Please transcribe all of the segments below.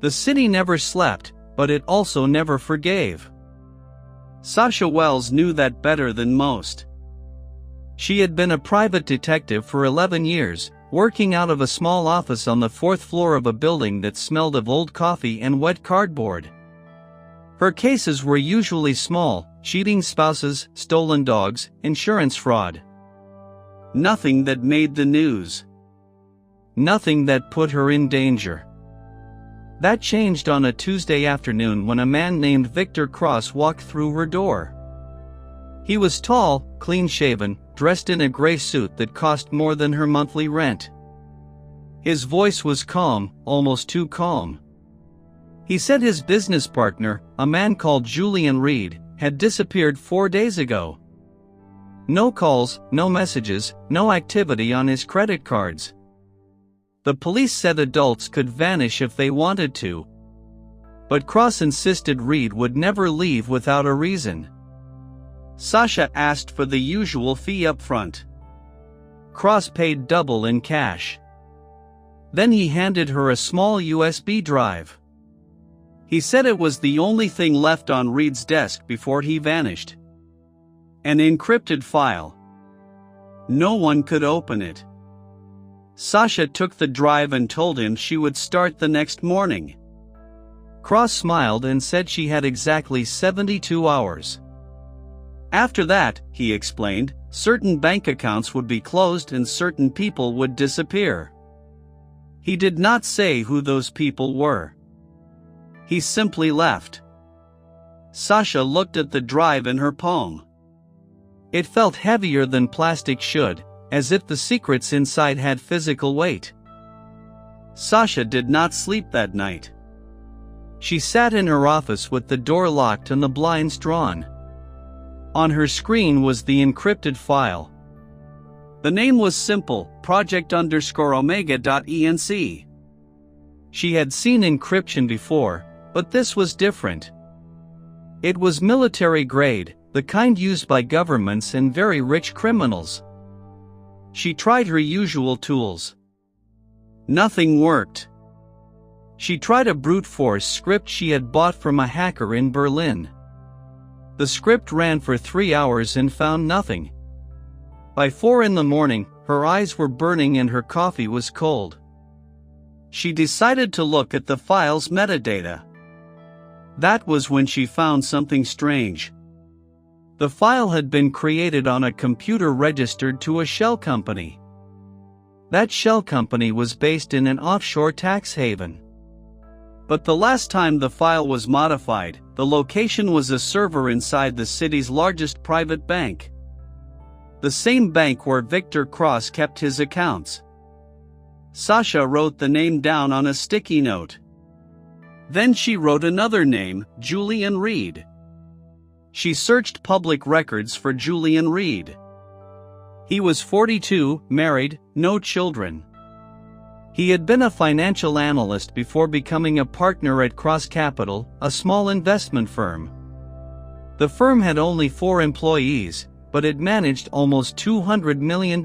The city never slept, but it also never forgave. Sasha Wells knew that better than most. She had been a private detective for 11 years, working out of a small office on the 4th floor of a building that smelled of old coffee and wet cardboard. Her cases were usually small: cheating spouses, stolen dogs, insurance fraud. Nothing that made the news. Nothing that put her in danger. That changed on a Tuesday afternoon when a man named Victor Cross walked through her door. He was tall, clean-shaven, dressed in a gray suit that cost more than her monthly rent. His voice was calm, almost too calm. He said his business partner, a man called Julian Reed, had disappeared 4 days ago. No calls, no messages, no activity on his credit cards. The police said adults could vanish if they wanted to. But Cross insisted Reed would never leave without a reason. Sasha asked for the usual fee up front. Cross paid double in cash. Then he handed her a small USB drive. He said it was the only thing left on Reed's desk before he vanished. An encrypted file. No one could open it. Sasha took the drive and told him she would start the next morning. Cross smiled and said she had exactly 72 hours. After that, he explained, certain bank accounts would be closed and certain people would disappear. He did not say who those people were. He simply left. Sasha looked at the drive in her palm. It felt heavier than plastic should, as if the secrets inside had physical weight. Sasha did not sleep that night. She sat in her office with the door locked and the blinds drawn. On her screen was the encrypted file. The name was simple: project_omega.enc. She had seen encryption before, but this was different. It was military grade, the kind used by governments and very rich criminals. She tried her usual tools. Nothing worked. She tried a brute force script she had bought from a hacker in Berlin. The script ran for 3 hours and found nothing. By 4 in the morning, her eyes were burning and her coffee was cold. She decided to look at the file's metadata. That was when she found something strange. The file had been created on a computer registered to a shell company. That shell company was based in an offshore tax haven. But the last time the file was modified, the location was a server inside the city's largest private bank. The same bank where Victor Cross kept his accounts. Sasha wrote the name down on a sticky note. Then she wrote another name, Julian Reed. She searched public records for Julian Reed. He was 42, married, no children. He had been a financial analyst before becoming a partner at Cross Capital, a small investment firm. The firm had only 4 employees, but it managed almost $200 million.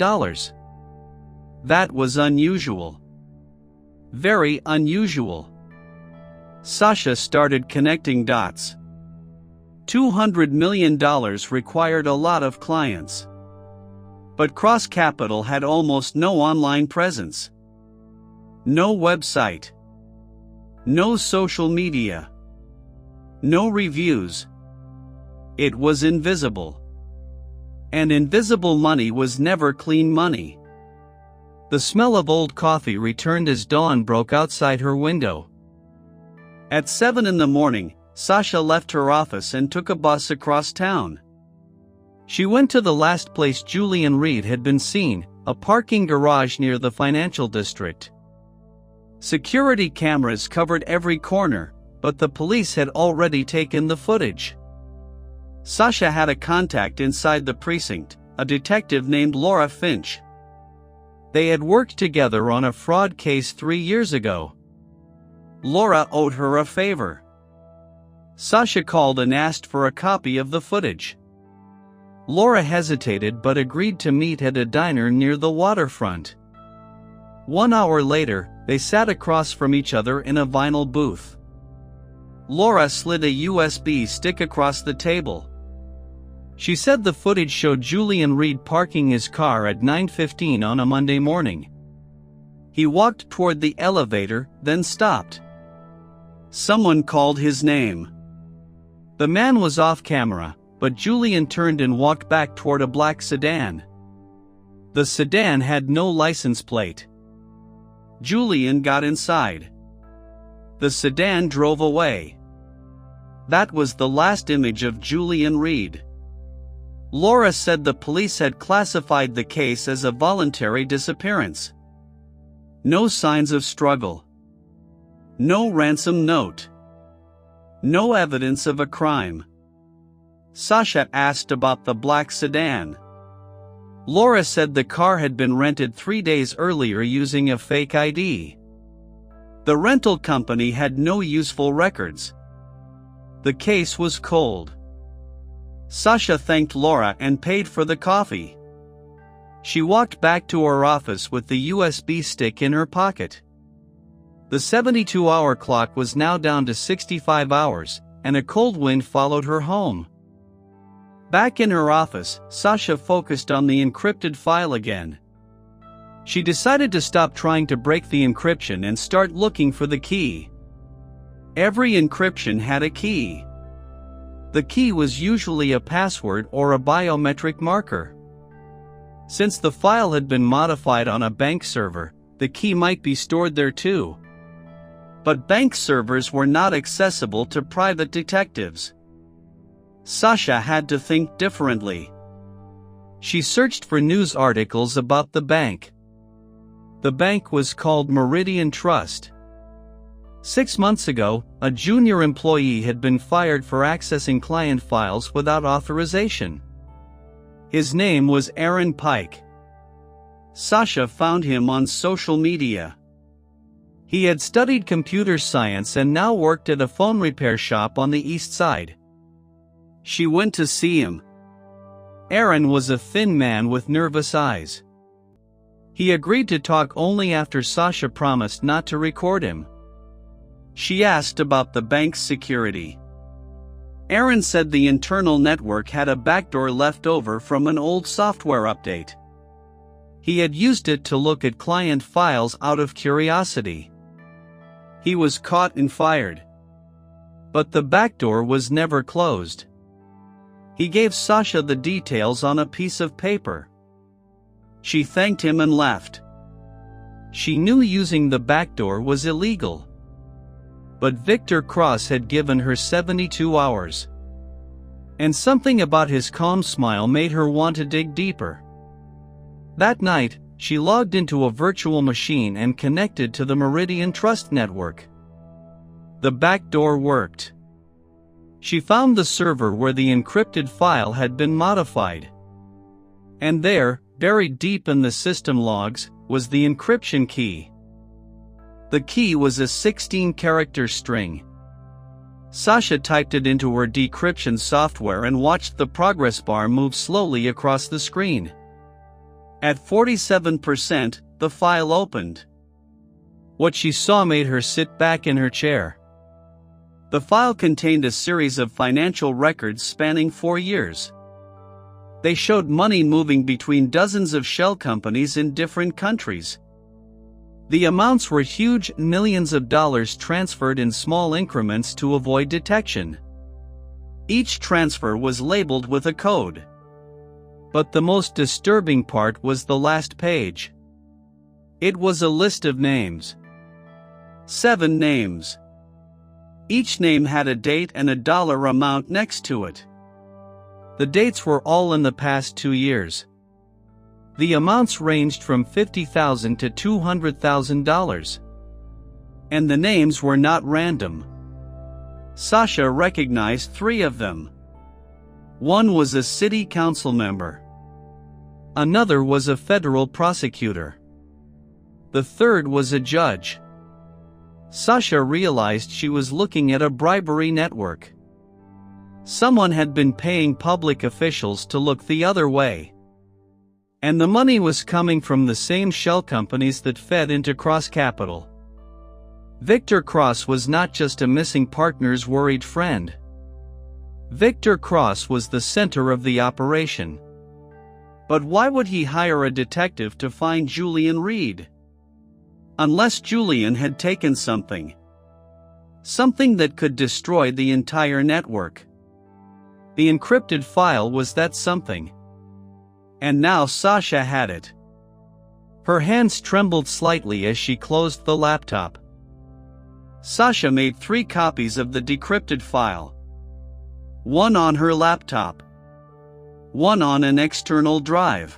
That was unusual. Very unusual. Sasha started connecting dots. $200 million required a lot of clients. But Cross Capital had almost no online presence. No website. No social media. No reviews. It was invisible. And invisible money was never clean money. The smell of old coffee returned as dawn broke outside her window. At 7 in the morning, Sasha left her office and took a bus across town. She went to the last place Julian Reed had been seen, a parking garage near the financial district. Security cameras covered every corner, but the police had already taken the footage. Sasha had a contact inside the precinct, a detective named Laura Finch. They had worked together on a fraud case 3 years ago. Laura owed her a favor. Sasha called and asked for a copy of the footage. Laura hesitated but agreed to meet at a diner near the waterfront. 1 hour later, They sat across from each other in a vinyl booth. Laura slid a USB stick across the table. She said the footage showed Julian Reed parking his car at 9:15 on a Monday morning. He walked toward the elevator, then stopped. Someone called his name. The man was off camera, but Julian turned and walked back toward a black sedan. The sedan had no license plate. Julian got inside. The sedan drove away. That was the last image of Julian Reed. Laura said the police had classified the case as a voluntary disappearance. No signs of struggle. No ransom note. No evidence of a crime. Sasha asked about the black sedan. Laura said the car had been rented 3 days earlier using a fake ID. The rental company had no useful records. The case was cold. Sasha thanked Laura and paid for the coffee. She walked back to her office with the USB stick in her pocket. The 72-hour clock was now down to 65 hours, and a cold wind followed her home. Back in her office, Sasha focused on the encrypted file again. She decided to stop trying to break the encryption and start looking for the key. Every encryption had a key. The key was usually a password or a biometric marker. Since the file had been modified on a bank server, the key might be stored there too. But bank servers were not accessible to private detectives. Sasha had to think differently. She searched for news articles about the bank. The bank was called Meridian Trust. 6 months ago, a junior employee had been fired for accessing client files without authorization. His name was Aaron Pike. Sasha found him on social media. He had studied computer science and now worked at a phone repair shop on the east side. She went to see him. Aaron was a thin man with nervous eyes. He agreed to talk only after Sasha promised not to record him. She asked about the bank's security. Aaron said the internal network had a backdoor left over from an old software update. He had used it to look at client files out of curiosity. He was caught and fired. But the backdoor was never closed. He gave Sasha the details on a piece of paper. She thanked him and left. She knew using the backdoor was illegal. But Victor Cross had given her 72 hours. And something about his calm smile made her want to dig deeper. That night, she logged into a virtual machine and connected to the Meridian Trust network. The backdoor worked. She found the server where the encrypted file had been modified. And there, buried deep in the system logs, was the encryption key. The key was a 16-character string. Sasha typed it into her decryption software and watched the progress bar move slowly across the screen. At 47%, the file opened. What she saw made her sit back in her chair. The file contained a series of financial records spanning 4 years. They showed money moving between dozens of shell companies in different countries. The amounts were huge, millions of dollars transferred in small increments to avoid detection. Each transfer was labeled with a code. But the most disturbing part was the last page. It was a list of names. 7 names. Each name had a date and a dollar amount next to it. The dates were all in the past 2 years. The amounts ranged from $50,000 to $200,000. And the names were not random. Sasha recognized 3 of them. One was a city council member. Another was a federal prosecutor. The third was a judge. Sasha realized she was looking at a bribery network. Someone had been paying public officials to look the other way. And the money was coming from the same shell companies that fed into Cross Capital. Victor Cross was not just a missing partner's worried friend. Victor Cross was the center of the operation. But why would he hire a detective to find Julian Reed? Unless Julian had taken something. Something that could destroy the entire network. The encrypted file was that something. And now Sasha had it. Her hands trembled slightly as she closed the laptop. Sasha made 3 copies of the decrypted file. One on her laptop. One on an external drive.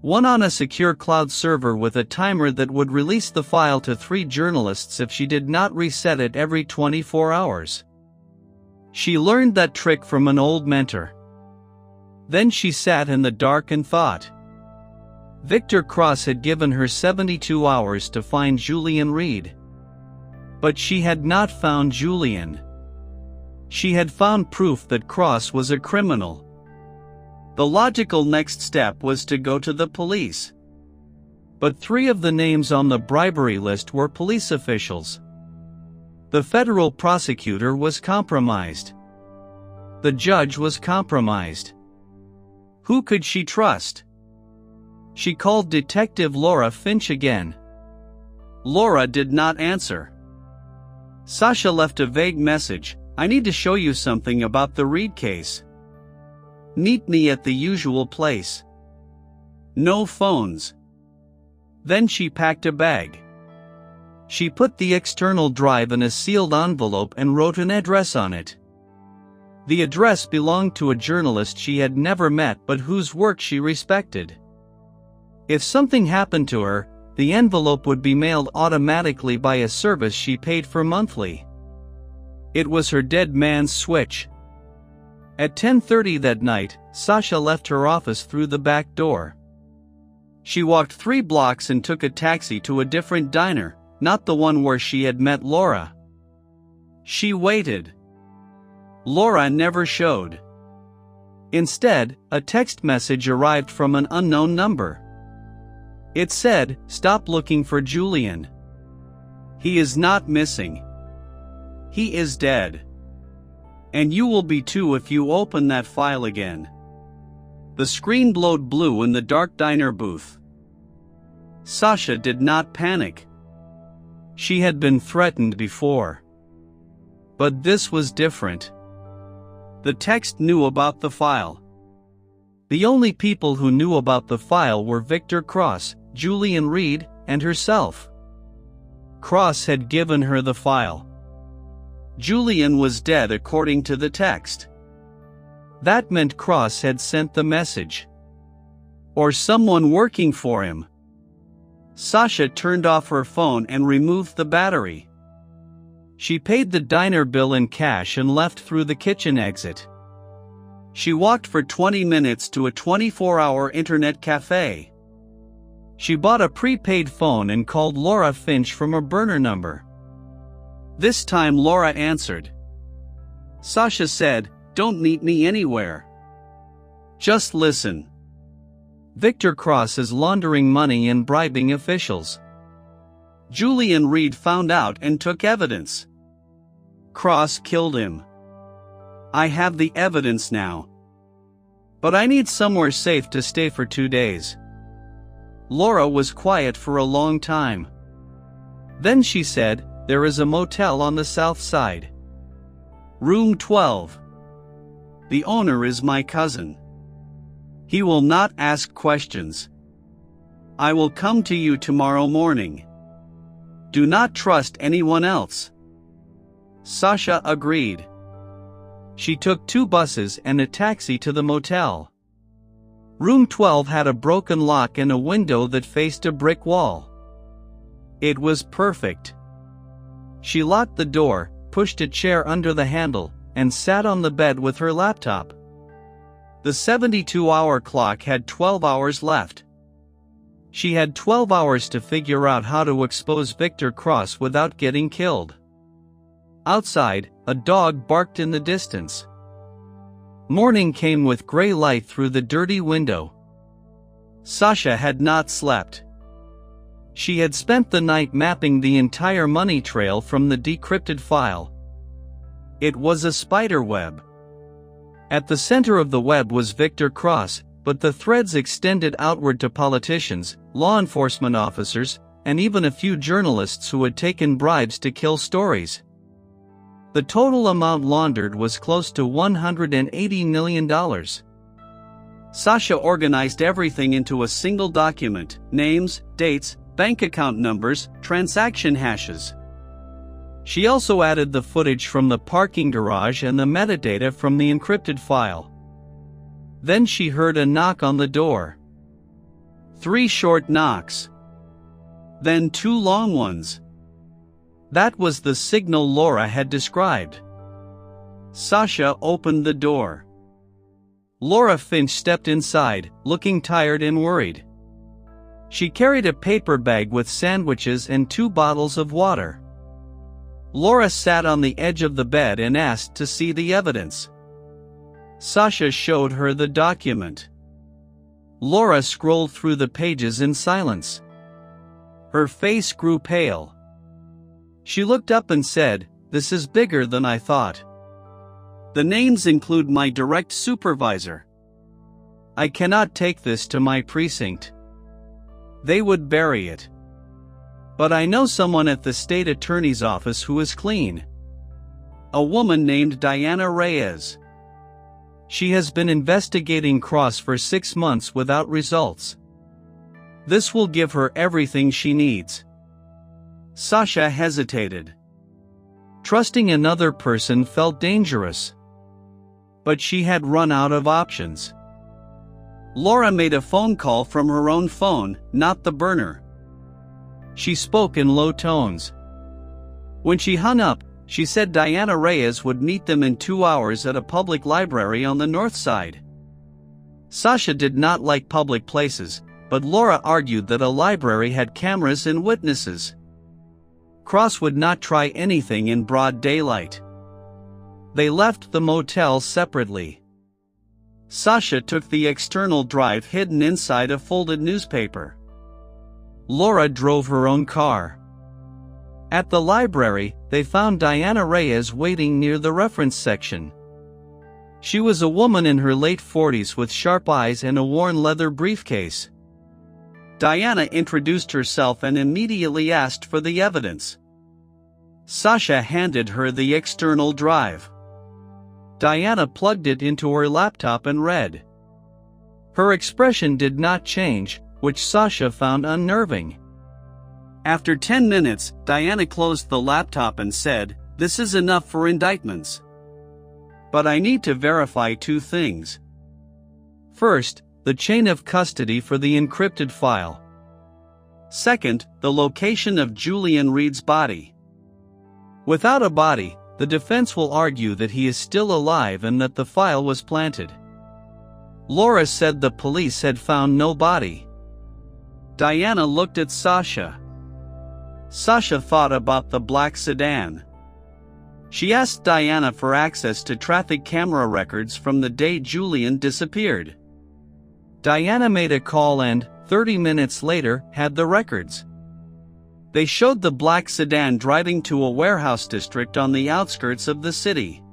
One on a secure cloud server with a timer that would release the file to 3 journalists if she did not reset it every 24 hours. She learned that trick from an old mentor. Then she sat in the dark and thought. Victor Cross had given her 72 hours to find Julian Reed. But she had not found Julian. She had found proof that Cross was a criminal. The logical next step was to go to the police. But 3 of the names on the bribery list were police officials. The federal prosecutor was compromised. The judge was compromised. Who could she trust? She called Detective Laura Finch again. Laura did not answer. Sasha left a vague message. I need to show you something about the Reed case. Meet me at the usual place. No phones. Then she packed a bag. She put the external drive in a sealed envelope and wrote an address on it. The address belonged to a journalist she had never met but whose work she respected. If something happened to her, the envelope would be mailed automatically by a service she paid for monthly. It was her dead man's switch. At 10:30 that night, Sasha left her office through the back door. She walked 3 blocks and took a taxi to a different diner, not the one where she had met Laura. She waited. Laura never showed. Instead, a text message arrived from an unknown number. It said, "Stop looking for Julian. He is not missing. He is dead. And you will be too if you open that file again." The screen glowed blue in the dark diner booth. Sasha did not panic. She had been threatened before. But this was different. The text knew about the file. The only people who knew about the file were Victor Cross, Julian Reed, and herself. Cross had given her the file. Julian was dead according to the text. That meant Cross had sent the message. Or someone working for him. Sasha turned off her phone and removed the battery. She paid the diner bill in cash and left through the kitchen exit. She walked for 20 minutes to a 24-hour internet cafe. She bought a prepaid phone and called Laura Finch from a burner number. This time Laura answered. Sasha said, "Don't meet me anywhere. Just listen. Victor Cross is laundering money and bribing officials. Julian Reed found out and took evidence. Cross killed him. I have the evidence now. But I need somewhere safe to stay for 2 days." Laura was quiet for a long time. Then she said, "There is a motel on the south side. Room 12. The owner is my cousin. He will not ask questions. I will come to you tomorrow morning. Do not trust anyone else." Sasha agreed. She took 2 buses and a taxi to the motel. Room 12 had a broken lock and a window that faced a brick wall. It was perfect. She locked the door, pushed a chair under the handle, and sat on the bed with her laptop. The 72-hour clock had 12 hours left. She had 12 hours to figure out how to expose Victor Cross without getting killed. Outside, a dog barked in the distance. Morning came with gray light through the dirty window. Sasha had not slept. She had spent the night mapping the entire money trail from the decrypted file. It was a spider web. At the center of the web was Victor Cross, but the threads extended outward to politicians, law enforcement officers, and even a few journalists who had taken bribes to kill stories. The total amount laundered was close to $180 million. Sasha organized everything into a single document: names, dates, bank account numbers, transaction hashes. She also added the footage from the parking garage and the metadata from the encrypted file. Then she heard a knock on the door. 3 short knocks. Then 2 long ones. That was the signal Laura had described. Sasha opened the door. Laura Finch stepped inside, looking tired and worried. She carried a paper bag with sandwiches and 2 bottles of water. Laura sat on the edge of the bed and asked to see the evidence. Sasha showed her the document. Laura scrolled through the pages in silence. Her face grew pale. She looked up and said, "This is bigger than I thought. The names include my direct supervisor. I cannot take this to my precinct. They would bury it. But I know someone at the state attorney's office who is clean. A woman named Diana Reyes. She has been investigating Cross for 6 months without results. This will give her everything she needs." Sasha hesitated. Trusting another person felt dangerous. But she had run out of options. Laura made a phone call from her own phone, not the burner. She spoke in low tones. When she hung up, she said Diana Reyes would meet them in 2 hours at a public library on the north side. Sasha did not like public places, but Laura argued that a library had cameras and witnesses. Cross would not try anything in broad daylight. They left the motel separately. Sasha took the external drive hidden inside a folded newspaper. Laura drove her own car. At the library, they found Diana Reyes waiting near the reference section. She was a woman in her late 40s with sharp eyes and a worn leather briefcase. Diana introduced herself and immediately asked for the evidence. Sasha handed her the external drive. Diana plugged it into her laptop and read. Her expression did not change, which Sasha found unnerving. After 10 minutes, Diana closed the laptop and said, "This is enough for indictments. But I need to verify 2 things. First, the chain of custody for the encrypted file. Second, the location of Julian Reed's body. Without a body, the defense will argue that he is still alive and that the file was planted." Laura said the police had found no body. Diana looked at Sasha. Sasha thought about the black sedan. She asked Diana for access to traffic camera records from the day Julian disappeared. Diana made a call and, 30 minutes later, had the records. They showed the black sedan driving to a warehouse district on the outskirts of the city.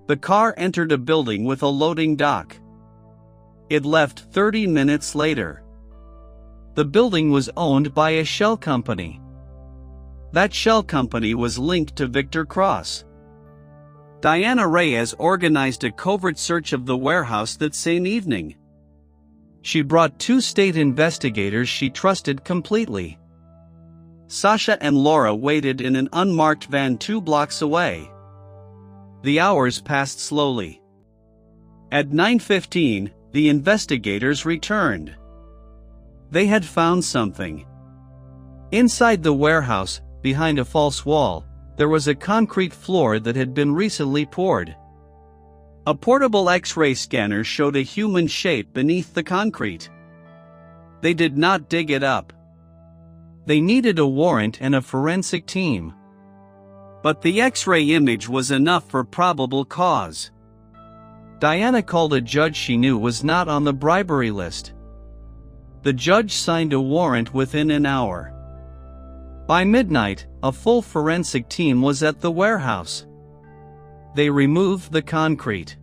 The car entered a building with a loading dock. It left 30 minutes later. The building was owned by a shell company. That shell company was linked to Victor Cross. Diana Reyes organized a covert search of the warehouse that same evening. She brought 2 state investigators she trusted completely. Sasha and Laura waited in an unmarked van 2 blocks away. The hours passed slowly. At 9:15, the investigators returned. They had found something. Inside the warehouse, behind a false wall, there was a concrete floor that had been recently poured. A portable X-ray scanner showed a human shape beneath the concrete. They did not dig it up. They needed a warrant and a forensic team. But the X-ray image was enough for probable cause. Diana called a judge she knew was not on the bribery list. The judge signed a warrant within an hour. By midnight, a full forensic team was at the warehouse. They removed the concrete.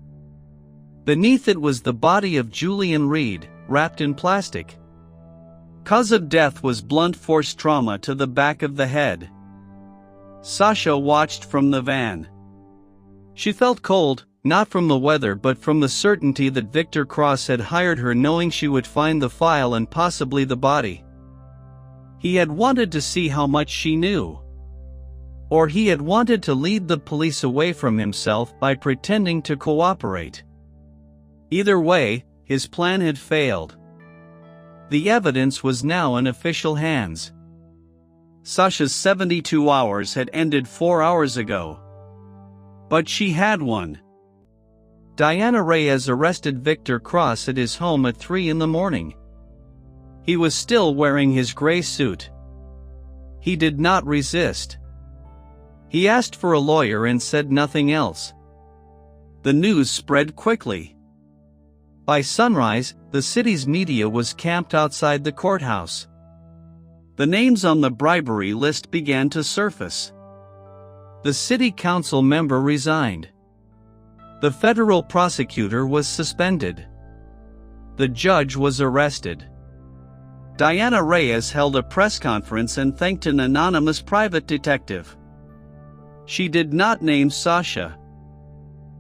Beneath it was the body of Julian Reed, wrapped in plastic. Cause of death was blunt force trauma to the back of the head. Sasha watched from the van. She felt cold, not from the weather but from the certainty that Victor Cross had hired her, knowing she would find the file and possibly the body. He had wanted to see how much she knew. Or he had wanted to lead the police away from himself by pretending to cooperate. Either way, his plan had failed. The evidence was now in official hands. Sasha's 72 hours had ended 4 hours ago. But she had one. Diana Reyes arrested Victor Cross at his home at 3 a.m. He was still wearing his gray suit. He did not resist. He asked for a lawyer and said nothing else. The news spread quickly. By sunrise, the city's media was camped outside the courthouse. The names on the bribery list began to surface. The city council member resigned. The federal prosecutor was suspended. The judge was arrested. Diana Reyes held a press conference and thanked an anonymous private detective. She did not name Sasha.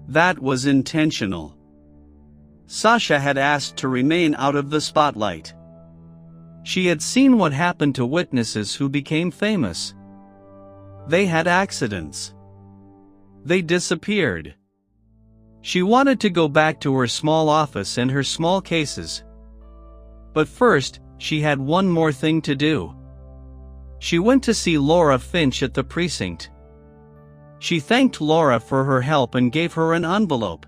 That was intentional. Sasha had asked to remain out of the spotlight. She had seen what happened to witnesses who became famous. They had accidents. They disappeared. She wanted to go back to her small office and her small cases. But first, she had one more thing to do. She went to see Laura Finch at the precinct. She thanked Laura for her help and gave her an envelope.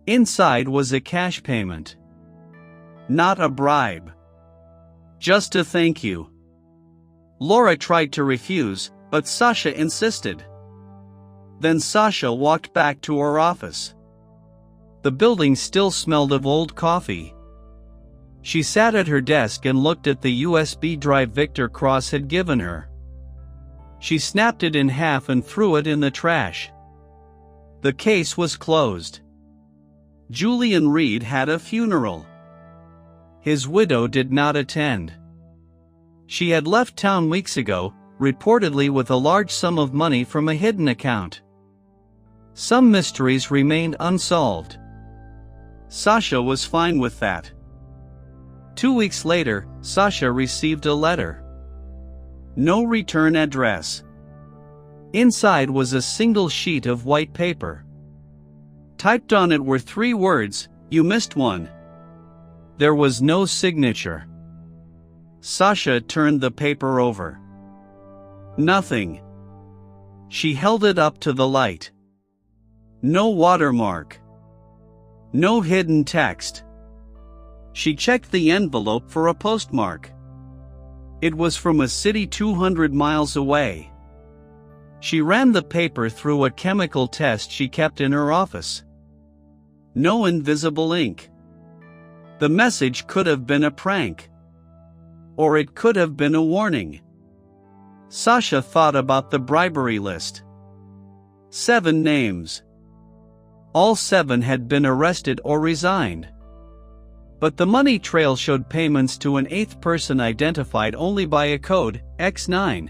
Inside was a cash payment. Not a bribe. Just a thank you. Laura tried to refuse, but Sasha insisted. Then Sasha walked back to her office. The building still smelled of old coffee. She sat at her desk and looked at the USB drive Victor Cross had given her. She snapped it in half and threw it in the trash. The case was closed. Julian Reed had a funeral. His widow did not attend. She had left town weeks ago, reportedly with a large sum of money from a hidden account. Some mysteries remained unsolved. Sasha was fine with that. 2 weeks later, Sasha received a letter. No return address. Inside was a single sheet of white paper. Typed on it were 3 words, "You missed one." There was no signature. Sasha turned the paper over. Nothing. She held it up to the light. No watermark. No hidden text. She checked the envelope for a postmark. It was from a city 200 miles away. She ran the paper through a chemical test she kept in her office. No invisible ink. The message could have been a prank. Or it could have been a warning. Sasha thought about the bribery list. 7 names. All 7 had been arrested or resigned. But the money trail showed payments to an 8th person identified only by a code, X9.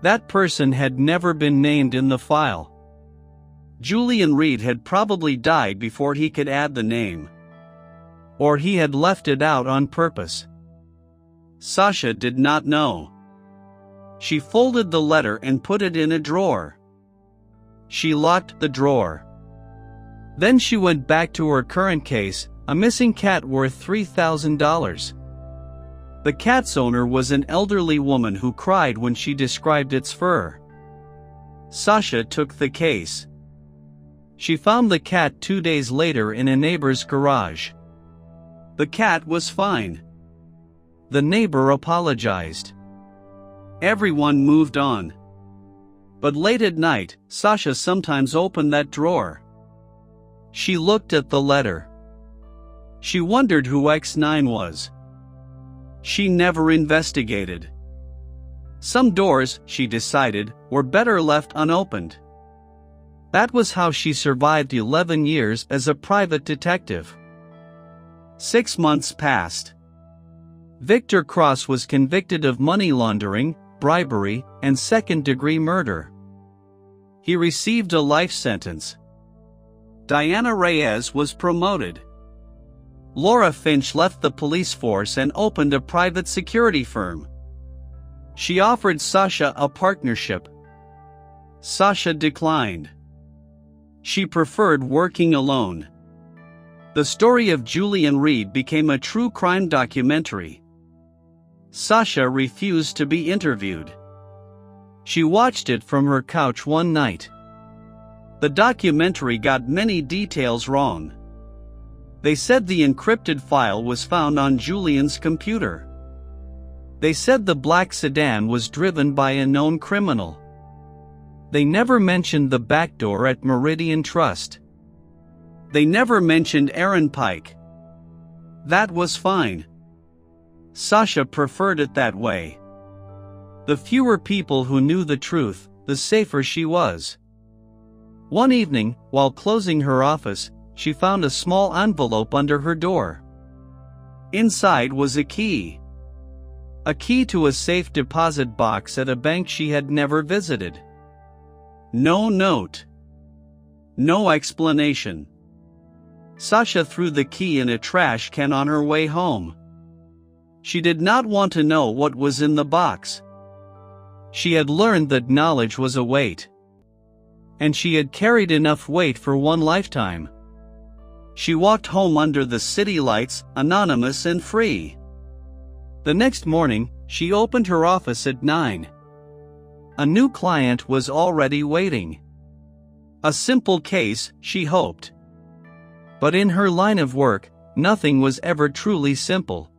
That person had never been named in the file. Julian Reed had probably died before he could add the name. Or he had left it out on purpose. Sasha did not know. She folded the letter and put it in a drawer. She locked the drawer. Then she went back to her current case, a missing cat worth $3,000. The cat's owner was an elderly woman who cried when she described its fur. Sasha took the case. She found the cat 2 days later in a neighbor's garage. The cat was fine. The neighbor apologized. Everyone moved on. But late at night, Sasha sometimes opened that drawer. She looked at the letter. She wondered who X9 was. she never investigated. Some doors, she decided, were better left unopened. That was how she survived 11 years as a private detective. 6 months passed. Victor Cross was convicted of money laundering, bribery, and second-degree murder. He received a life sentence. Diana Reyes was promoted. Laura Finch left the police force and opened a private security firm. She offered Sasha a partnership. Sasha declined. She preferred working alone. The story of Julian Reed became a true crime documentary. Sasha refused to be interviewed. She watched it from her couch one night. The documentary got many details wrong. They said the encrypted file was found on Julian's computer. They said the black sedan was driven by a known criminal. They never mentioned the back door at Meridian Trust. They never mentioned Aaron Pike. That was fine. Sasha preferred it that way. The fewer people who knew the truth, the safer she was. One evening, while closing her office, she found a small envelope under her door. Inside was a key. A key to a safe deposit box at a bank she had never visited. No note. No explanation. Sasha threw the key in a trash can on her way home. She did not want to know what was in the box. She had learned that knowledge was a weight. And she had carried enough weight for one lifetime. She walked home under the city lights, anonymous and free. The next morning, she opened her office at 9. A new client was already waiting. A simple case, she hoped. But in her line of work, nothing was ever truly simple.